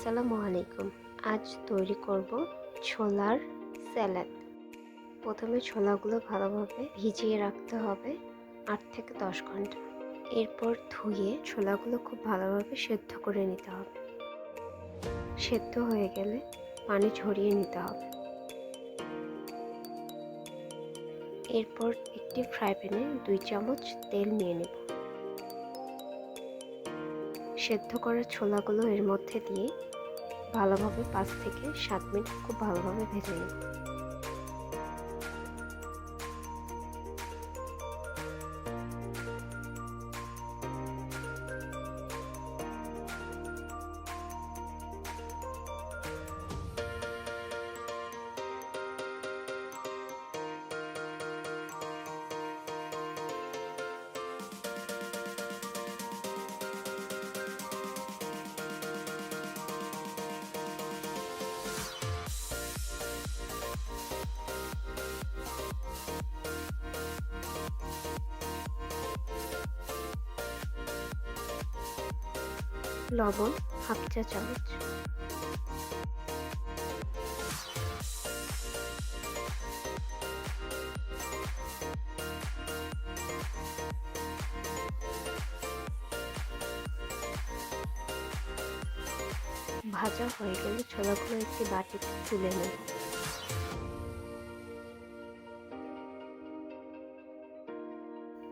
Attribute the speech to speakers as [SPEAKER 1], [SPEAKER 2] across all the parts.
[SPEAKER 1] আসসালামু আলাইকুম। আজ তৈরি করব ছোলার স্যালাড। প্রথমে ছোলাগুলো ভালোভাবে ভিজিয়ে রাখতে হবে 8 থেকে 10 ঘন্টা। এরপর ধুয়ে ছোলাগুলো খুব ভালোভাবে সেদ্ধ করে নিতে হবে। সেদ্ধ হয়ে গেলে পানি ঝরিয়ে নিতে হবে। এরপর একটি ফ্রাই প্যানে 2 চামচ তেল নিয়ে নেব। সেদ্ধ করা ছোলাগুলো এর মধ্যে দিয়ে ভালোভাবে 5 থেকে 7 মিনিট খুব ভালোভাবে ভেজে নেব। লবণ হাফ চা চামচ, ভাজা হয়ে গেলে ছোলাগুলো একটি বাটিতে তুলে নেব।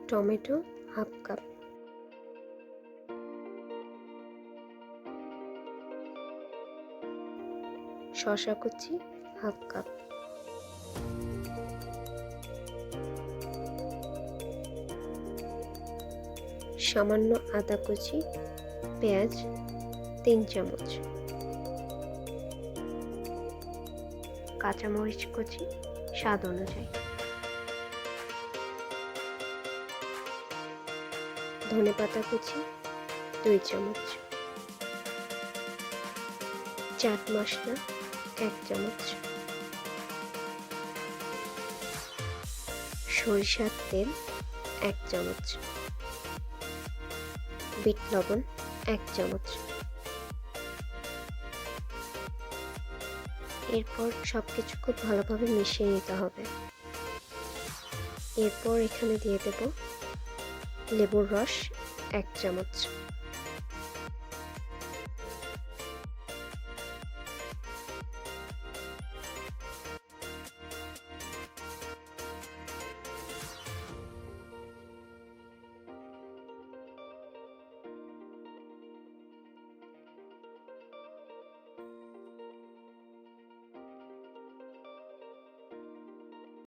[SPEAKER 1] টমেটো হাফ কাপ, শসা কুচি হাফ কাপ, সামান্য আদা কুচি, পেঁয়াজ 3 চামচ, কাঁচামরিচ কুচি স্বাদ অনুযায়ী, ধনেপাতা কুচি 2 চামচ, চাট মশলা 1 চামচ, সরিষার তেল 1 চামচ, বিট লবণ 1 চামচ। এরপর সবকিছু খুব ভালোভাবে মিশিয়ে নিতে হবে। এরপর এখানে দিয়ে দেব লেবুর রস 1 চামচ।